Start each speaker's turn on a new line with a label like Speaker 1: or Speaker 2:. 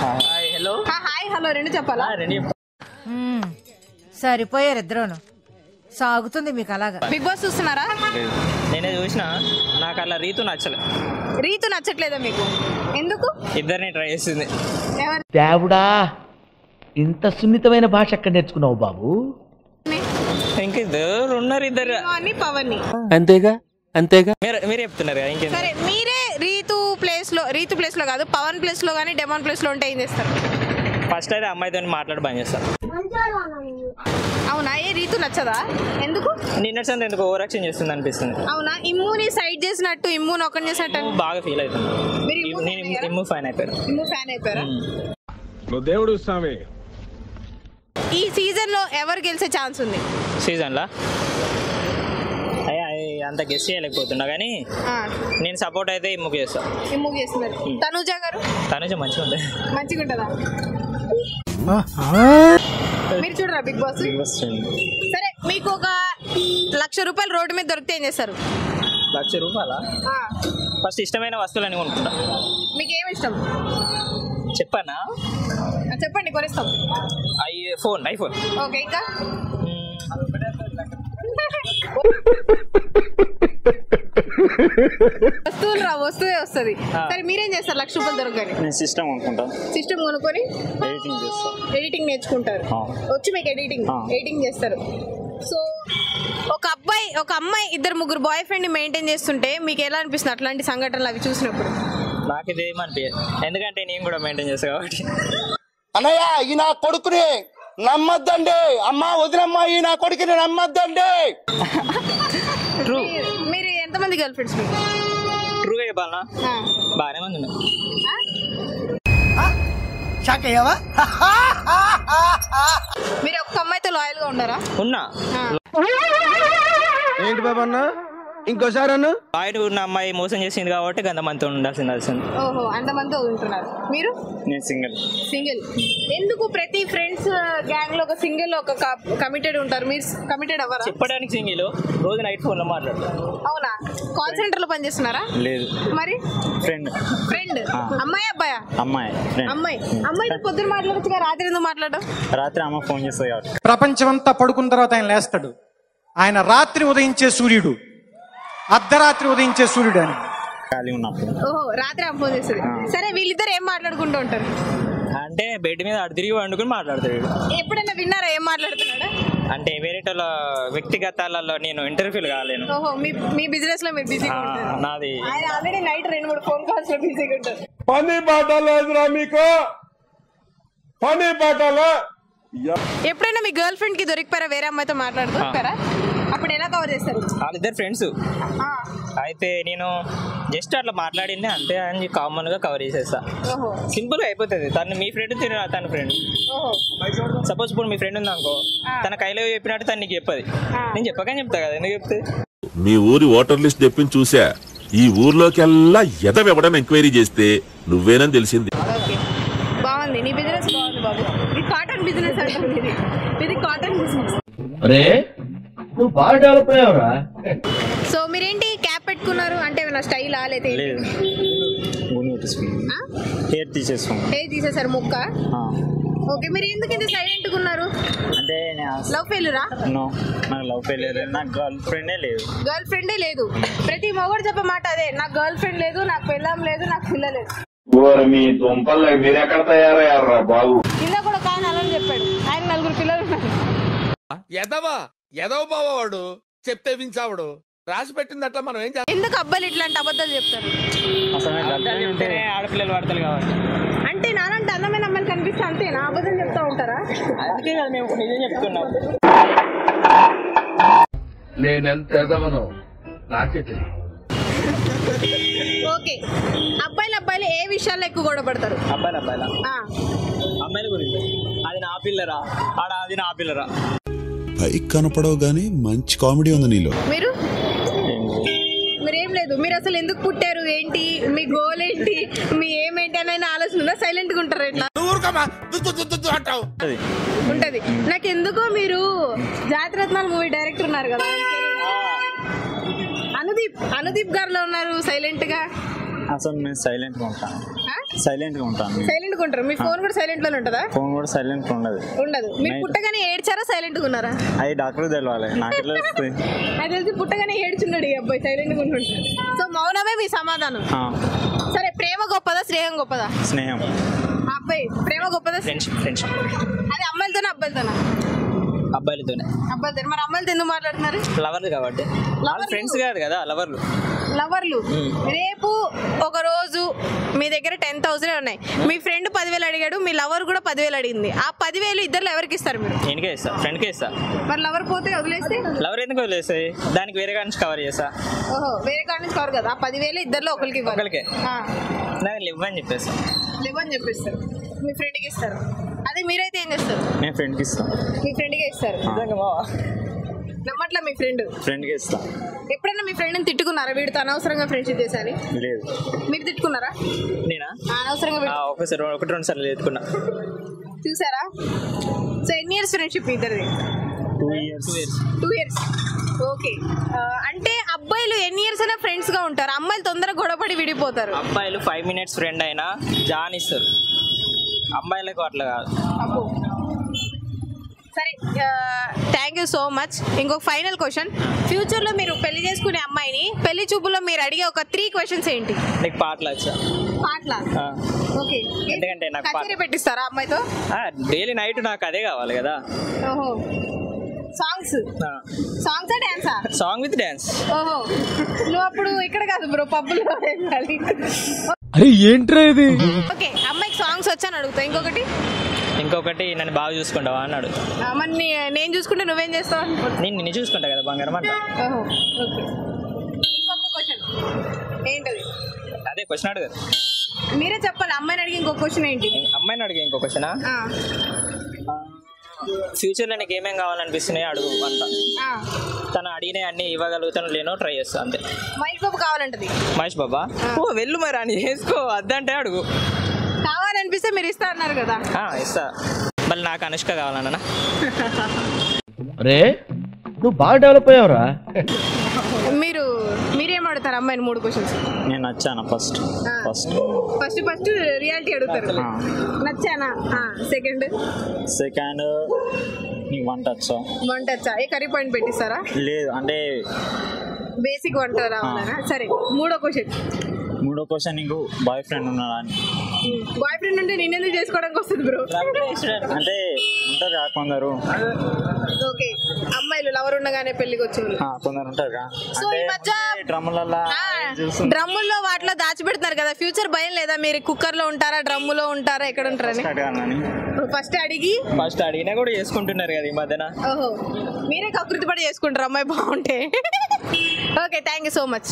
Speaker 1: Hi hello
Speaker 2: hi hello రెండు చెప్పాలా?
Speaker 3: సరిపోయారు ఇద్దరును. సాగుతుంది మీకు అలాగా.
Speaker 2: బిగ్ బాస్ చూస్తున్నారా?
Speaker 1: నేనే చూసిన, నాకు అలా రీతు నచ్చలే.
Speaker 2: రీతు నచ్చట్లేదా మీకు? ఎందుకు?
Speaker 1: ఇద్దరిని ట్రై చేసింది.
Speaker 4: దేవుడా, ఇంత సున్నితమైన భాష ఎక్కడ నేర్చుకున్నావు బాబు?
Speaker 1: ఇంక ఇద్దరు ఉన్నారు, ఇద్దరు
Speaker 2: పవన్.
Speaker 4: అంతేగా అంతేగా
Speaker 1: మీరు చెప్తున్నారు కదా. ఇంకేం
Speaker 2: సరే, మీరే రీతు ప్లేస్ లో కాదు, పవన్ ప్లేస్ లో కానీ డెమాన్ ప్లేస్ లో ఉంటే ఏం చేస్తారు?
Speaker 1: ఫస్ట్ అయితే అమ్మాయితో మాట్లాడి బంద్ చేస్తాను.
Speaker 2: అవునా? ఏ రీతు నచ్చదా? ఎందుకు?
Speaker 1: నిన్నటి ఎందుకు ఓవర్ యాక్షన్ చేస్తుంది అనిపిస్తుంది.
Speaker 2: అవునా? ఇమ్ముని సైడ్ చేసినట్టు, ఇమ్ముని ఒకటి చేసినట్టు
Speaker 1: బాగా ఫీల్ అవుతుంది. నేను ఇమ్ము ఫ్యాన్ అయిపోయారా?
Speaker 5: నువ్వు దేవుడు స్వామి.
Speaker 2: ఈ సీజన్ లో ఎవరు గెలిచే ఛాన్స్ ఉంది?
Speaker 1: సీజన్లా అంత గెస్ చేయలేకపోతున్నా, కానీ నేను సపోర్ట్ అయితే ఇమ్ముకి చేస్తాను.
Speaker 2: ఇమ్ముకి చేస్తున్నారు. తనుజ గారు?
Speaker 1: తనుజ మంచిగా
Speaker 2: ఉంటుందా? మీరు చూడరా బిగ్ బాస్? సరే, మీకు ఒక ₹1,00,000 రోడ్డు మీద దొరికితే ఏం చేస్తారు?
Speaker 1: ₹1,00,000? ఫస్ట్ ఇష్టమైన వస్తువులని కొనుక్కుంటా.
Speaker 2: మీకు ఏమి ఇష్టం
Speaker 1: చెప్పనా?
Speaker 2: చెప్పండి, కొనిస్తాం.
Speaker 1: ఐఫోన్.
Speaker 2: ఓకే, ఇంకా వస్తువే వస్తుంది. సరే, మీరేం చేస్తారు ₹1,00,000 దొరకగానే?
Speaker 1: సిస్టమ్
Speaker 2: కొనుక్కొని ఎడిటింగ్ నేర్చుకుంటారు. వచ్చి మీకు ఎడిటింగ్ చేస్తారు. సో ఒక అమ్మాయి 2-3 బాయ్ ఫ్రెండ్ మెయింటైన్ చేస్తుంటే మీకు ఎలా అనిపిస్తుంది అట్లాంటి సంఘటనలు అవి చూసినప్పుడు?
Speaker 1: నాకు ఇది ఏమనిపించదు, ఎందుకంటే నేను కూడా మెయింటైన్ చేస్తాను కాబట్టి.
Speaker 6: అన్నయ్య, ఈ నా కొడుకుని నమ్మద్దండి, అమ్మా వదినమ్మా, ఈ నా కొడుకుని నమ్మద్దండి.
Speaker 2: మీరు ఎంతమంది గర్ల్ ఫ్రెండ్స్?
Speaker 1: ట్రూగా చెప్పాలనా? బాగానే మంది ఉన్నారు.
Speaker 2: మీరు ఒక్క అమ్మాయితో లాయల్ గా ఉన్నారా?
Speaker 1: ఉన్నా.
Speaker 6: ఏంటి బాబా అన్న, ఇంకోసారి అన్న.
Speaker 1: ఆయన ఉన్న అమ్మాయి మోసం చేసింది కాబట్టి అంతమందితో ఉండాల్సింది.
Speaker 2: ఓహో, అంతమందితో ఉంటున్నారు. మీరు?
Speaker 1: నేను సింగిల్.
Speaker 2: ఎందుకు ప్రతి ఫ్రెండ్స్ గ్యాంగ్ లో ఒక సింగిల్ ఒక కమిటెడ్ ఉంటారు, మీరు కమిటెడ్ అవ్వరా?
Speaker 1: చెప్పడానికి సింగిల్, రోజు నైట్ ఫోన్ లో మాట్లాడతారు.
Speaker 2: అవునా? కాల్ సెంటర్ లో పనిచేస్తున్నారా?
Speaker 1: లేదు.
Speaker 2: మరి
Speaker 1: ఫ్రెండ్.
Speaker 2: అమ్మాయి అబ్బాయా? అమ్మాయితో పొద్దున మాట్లాడచ్చుగా, రాత్రి ఎందుకు మాట్లాడడం?
Speaker 1: రాత్రి అమ్మ ఫోన్ చేస్తుంది కాబట్టి.
Speaker 7: ప్రపంచం అంతా పడుకున్న తర్వాత ఆయన లేస్తాడు. ఆయన రాత్రి ఉదయించే సూర్యుడు, అర్ధరాత్రి ఉదయించే సూర్యుడు అని.
Speaker 1: ఖాళీ ఉన్నప్పుడు.
Speaker 2: ఓహో, రాత్రి అమ్మ ఫోన్ చేస్తుంది. సరే, వీళ్ళిద్దరు ఏం మాట్లాడుకుంటూ ఉంటారు?
Speaker 1: అంటే బెడ్ మీద అటు తిరిగి వండుకుని మాట్లాడతాడు.
Speaker 2: ఎప్పుడైనా విన్నారా ఏం మాట్లాడుతున్నాడా?
Speaker 1: అంటే వేరే వ్యక్తిగతాలలో నేను ఇంటర్వ్యూలు కాలేను.
Speaker 2: ఓహో, మీ బిజినెస్ లో మీరు బిజీగా ఉంటారు.
Speaker 1: నాది
Speaker 2: ఆయన ఆల్రెడీ నైట్ 2-3 ఫోన్ కాల్స్ లో బిజీగా ఉంటారు.
Speaker 5: పని పాట లేదురా మీకు, పని పాటలో.
Speaker 2: ఎప్పుడైనా మీ గర్ల్ ఫ్రెండ్ కి దొరికిపోయారా వేరే అమ్మాయితో మాట్లాడుతారా? అప్పుడు ఎలా కవర్ చేస్తారు?
Speaker 1: వాళ్ళిద్దరు ఫ్రెండ్స్ అయితే నేను జస్ట్ అట్లా మాట్లాడింది అంతే అని కామన్ గా కవర్ చేసేస్తా. సింపుల్ గా అయిపోతుంది. తను మీ ఫ్రెండ్, తన ఫ్రెండ్. సపోజ్ ఇప్పుడు మీ ఫ్రెండ్ ఉంది అనుకో, తన కైలో చెప్పినట్టు తను నీకు చెప్పదు. నేను చెప్పకని చెప్తా కదా, ఎందుకు చెప్తే?
Speaker 8: మీ ఊరి ఓటర్ లిస్ట్ తెప్పించి చూసా, ఈ ఊర్లోకెల్లా ఎదవెవడని ఎంక్వైరీ చేస్తే నువ్వేనని తెలిసింది.
Speaker 2: బాగుంది, నీ బిజినెస్ బాగుంది బాబు. ఇది కాటన్ బిజినెస్ అంటే ఇది కాటన్ బిజినెస్.
Speaker 4: నువ్వు బాగా డెవలప్ అయ్యావురా.
Speaker 2: సో మీరేంటి క్యాప్ పెట్టుకున్నారు అంటే ఏమైనా స్టైల్ ఆలేతే?
Speaker 1: హెయిర్
Speaker 2: తీసేసారు ముక్క. ఓకే, మీరు ఎందుకు ఇంత సైలెంట్ గా ఉన్నారు?
Speaker 1: అంటే
Speaker 2: లవ్ ఫెయిల్యూరా?
Speaker 1: నాకు లవ్ ఫెయిల్యూర్, నాకు గర్ల్ ఫ్రెండే లేదు.
Speaker 2: ప్రతి మొగడు చెప్పే మాట అదే, నాకు గర్ల్ ఫ్రెండ్ లేదు, నాకు పెళ్ళాం లేదు, నాకు పిల్ల లేదు.
Speaker 6: మీరెక్కడ బాబు?
Speaker 2: ఇలా కూడా కాని అలా చెప్పాడు. ఆయన 4 పిల్లలు ఉన్నారు.
Speaker 5: ఎదవ బావాడు చెప్తే వించావుడు, రాసి పెట్టింది అట్లా మనం ఏం చేస్తాం?
Speaker 2: ఎందుకు అబ్బాయిలు ఇట్లాంటి అబద్ధాలు చెప్తారు?
Speaker 1: ఆడపిల్లలు పడతారు కాబట్టి.
Speaker 2: అంటే నాలంటే అందమైన అమ్మాయిలు కనిపిస్తే అంతేనా అబద్ధం చెప్తా ఉంటారా?
Speaker 1: అందుకే కదా మేము నిజం చెప్తున్నాం.
Speaker 4: నేనెంత ఎదవనో నాకే తెలియదు.
Speaker 2: ఓకే, అబ్బాయిలు ఏ విషయాల్లో ఎక్కువ గొడవ పడతారు?
Speaker 1: అమ్మాయిల గురించి. అది నా పిల్లరా, అది నా పిల్లరా.
Speaker 9: పైకి కనపడవు గానీ మంచి కామెడీ ఉంది నీలో.
Speaker 2: మీరేం లేదు, మీరు అసలు ఎందుకు పుట్టారు, ఏంటి మీ గోల్ ఏంటి, మీ ఏమేంటి అని ఆలోచన ఉందా? సైలెంట్ గా ఉంటారు ఇట్లా? ఉంటది. నాకు ఎందుకో మీరు జాతిరత్నాలు మూవీ డైరెక్టర్ ఉన్నారు కదా, అనుదీప్ గారిలో ఉన్నారు సైలెంట్ గా.
Speaker 1: అసలు నేను సైలెంట్ గా ఉంటాను. సైలెంట్ గా
Speaker 2: ఉంటారు. మీ ఫోన్ కూడా సైలెంట్ లోనే ఉంటుందా?
Speaker 1: ఫోన్ కూడా సైలెంట్ ఉండదు.
Speaker 2: మీరు పుట్టగానే ఏడ్చారా సైలెంట్ గా ఉన్నారా?
Speaker 1: అది డాక్టర్ తెలవాలి, నాకు ఎట్లా తెలుస్తుంది?
Speaker 2: అది తెలిసి పుట్టగానే ఏడ్చున్నాడు ఈ అబ్బాయి సైలెంట్ గా ఉంటుంటాడు. సో మౌనమే మీ సమాధానం. సరే, ప్రేమ గొప్పదా స్నేహం గొప్పదా?
Speaker 1: స్నేహం.
Speaker 2: అబ్బాయి ప్రేమ గొప్పదా?
Speaker 1: ఫ్రెండ్షిప్.
Speaker 2: అది అమ్మాయిలతోనే అబ్బాయిలతోనా?
Speaker 1: అబ్బాయిలతోనే.
Speaker 2: మరి అమ్మాయిలతో ఎందుకు మాట్లాడుతున్నారు?
Speaker 1: లవర్లు కాబట్టి. ఫ్రెండ్స్ కాదు కదా, లవర్లు.
Speaker 2: రేపు ఒక రోజు మీ దగ్గర 10,000 ఉన్నాయి, మీ ఫ్రెండ్ 10,000 అడిగాడు, మీ లవర్ కూడా 10,000 అడిగింది. ఆ 10,000 ఇద్దరు ఎవరికి ఇస్తారు మీరు?
Speaker 1: నేనుకే ఇస్తా, ఫ్రెండ్కే ఇస్తా.
Speaker 2: మరి లవర్ పోతే వదిలేస్తే?
Speaker 1: లవర్ ఎందుకు వదిలేస్తాయి? దానికి వేరే కాడ నుంచి కవర్ చేస్తా.
Speaker 2: వేరే కాడ నుంచి కవర్ కదా. ఆ 10,000 ఇద్దరులో ఒకరికి
Speaker 1: నాకు ఇవ్వని చెప్పేస్తా.
Speaker 2: లేవని చెప్పేస్తారు, మీ ఫ్రెండ్కి ఇస్తారు. అదే మీరైతే ఏం చేస్తారు?
Speaker 1: నేను ఫ్రెండ్కి ఇస్తాను.
Speaker 2: మీ ఫ్రెండ్కే ఇస్తారు. నమ్మట్లా మీ
Speaker 1: ఫ్రెండ్కి ఇస్తా.
Speaker 2: ఎప్పుడైనా మీ ఫ్రెండ్ని తిట్టుకున్నారా వీడితో అనవసరంగా ఫ్రెండ్షిప్ చేశాని?
Speaker 1: లేదు.
Speaker 2: మీరు తిట్టుకున్నారా?
Speaker 1: నేనా?
Speaker 2: అనవసరంగా
Speaker 1: ఒకసారి 1-2 సార్లు తిట్టుకున్నా.
Speaker 2: చూసారా? సో ఎన్ని ఇయర్స్ ఫ్రెండ్షిప్ ఇద్దరిది? 2 years. ఓకే. అంటే అబ్బాయిలు ఎన్ని ఇయర్స్ అయినా ఫ్రెండ్స్ గా ఉంటారు, అమ్మాయిలు తొందరగా గొడవపడి విడిపోతారు.
Speaker 1: అబ్బాయిలు 5 minutes ఫ్రెండ్ అయినా జాన్ ఇస్తారు, అమ్మాయిలకు అట్లా కాదు.
Speaker 2: సరే, థ్యాంక్ యూ సో మచ్. ఇంకొక ఫైనల్ క్వశ్చన్, ఫ్యూచర్ లో మీరు పెళ్లి చేసుకునే అమ్మాయిని పెళ్లి చూపులో మీరు అడిగే ఒక 3 questions ఏంటి?
Speaker 1: నీకు పాటలు వచ్చా?
Speaker 2: పాటలా? ఓకే.
Speaker 1: ఎందుకంటే నాకు
Speaker 2: కచేరీ పెట్టిస్తారా అమ్మాయితో?
Speaker 1: డైలీ నైట్ నాకు అదే కావాలి కదా.
Speaker 2: ఓహో, సాంగ్స్ డాన్సా?
Speaker 1: Song with dance.
Speaker 2: ఓహో, నువ్వు అప్పుడు ఇక్కడ కాదు బ్రో, పబ్బులో వెళ్ళాలి.
Speaker 10: అరే ఏంట్రా ఇది?
Speaker 2: ఓకే, అమ్మాయికి సాంగ్స్ వచ్చాను అడుగుతా.
Speaker 1: ఇంకొకటి నన్ను బాగా చూసుకుంటావా అన్నాడు.
Speaker 2: మరి నేను చూసుకుంటే నువ్వేం చేస్తావు?
Speaker 1: నేను నిన్ను చూసుకుంటా కదా బంగారం అంట.
Speaker 2: ఓకే. ఇంకొక క్వశ్చన్ ఏంటది?
Speaker 1: అదే క్వశ్చన్ అడగదు,
Speaker 2: మీరే చెప్పాలి. అమ్మాయిని అడిగి ఇంకొక క్వశ్చన్ ఏంటి?
Speaker 1: అమ్మాయిని అడిగి ఇంకో క్వశ్చనా? ఫ్యూచర్ లో నీకు ఏమేం కావాలనిపిస్తున్నాయి అడుగు అంట. తను అడిగిన అన్ని ఇవ్వగలుగుతాను లేనో ట్రై చేస్తా అంతే.
Speaker 2: మహేష్ బాబు కావాలంటది.
Speaker 1: మహేష్ బాబా? వెళ్ళు మరి అని చేసుకో, అద్దంటే అడుగు.
Speaker 2: కావాలనిపిస్తే మీరు ఇస్తా అన్నారు కదా.
Speaker 1: ఇస్తా. మళ్ళీ నాకు అనుష్క కావాలన్నా.
Speaker 4: అరే నువ్వు బాగా డెవలప్ అయ్యావురా.
Speaker 2: మీరేం అడుగుతారు అమ్మాయిని 3 questions?
Speaker 1: నేను నచ్చానా ఫస్ట్
Speaker 2: రియాలిటీ అడుగుతారు. నచ్చానా? సెకండ్
Speaker 1: నీకు వంట వచ్చా?
Speaker 2: ఏ కర్రీ పాయింట్ పెట్టిస్తారా?
Speaker 1: లేదు, అంటే
Speaker 2: బేసిక్ వంట రావాలనా? సరే, మూడో క్వశ్చన్
Speaker 1: నీకు బాయ్ ఫ్రెండ్ ఉన్నాడా అని.
Speaker 2: బాయ్ ఫ్రెండ్ అంటే నేనెందుకు చేసుకోవడానికి వస్తుంది బ్రో?
Speaker 1: అంటే ఉంటారు కొందరు.
Speaker 2: ఓకే, అమ్మాయిలు లవర్ ఉండగానే పెళ్లికి వచ్చేవాళ్ళు
Speaker 1: కొందరు ఉంటారు.
Speaker 2: సో ఈ మధ్య డ్రమ్ముల్లో వాటిలో దాచిపెడుతున్నారు కదా, ఫ్యూచర్ భయం లేదా? మీరు కుక్కర్ లో ఉంటారా, డ్రమ్ములో ఉంటారా, ఎక్కడ ఉంటారని ఫస్ట్
Speaker 1: అడిగినా కూడా చేసుకుంటున్నారు కదా ఈ మధ్యన.
Speaker 2: ఓహో, మీరే కకృతి పడి చేసుకుంటారు అమ్మాయి బాగుంటే. Okay, thank you so much.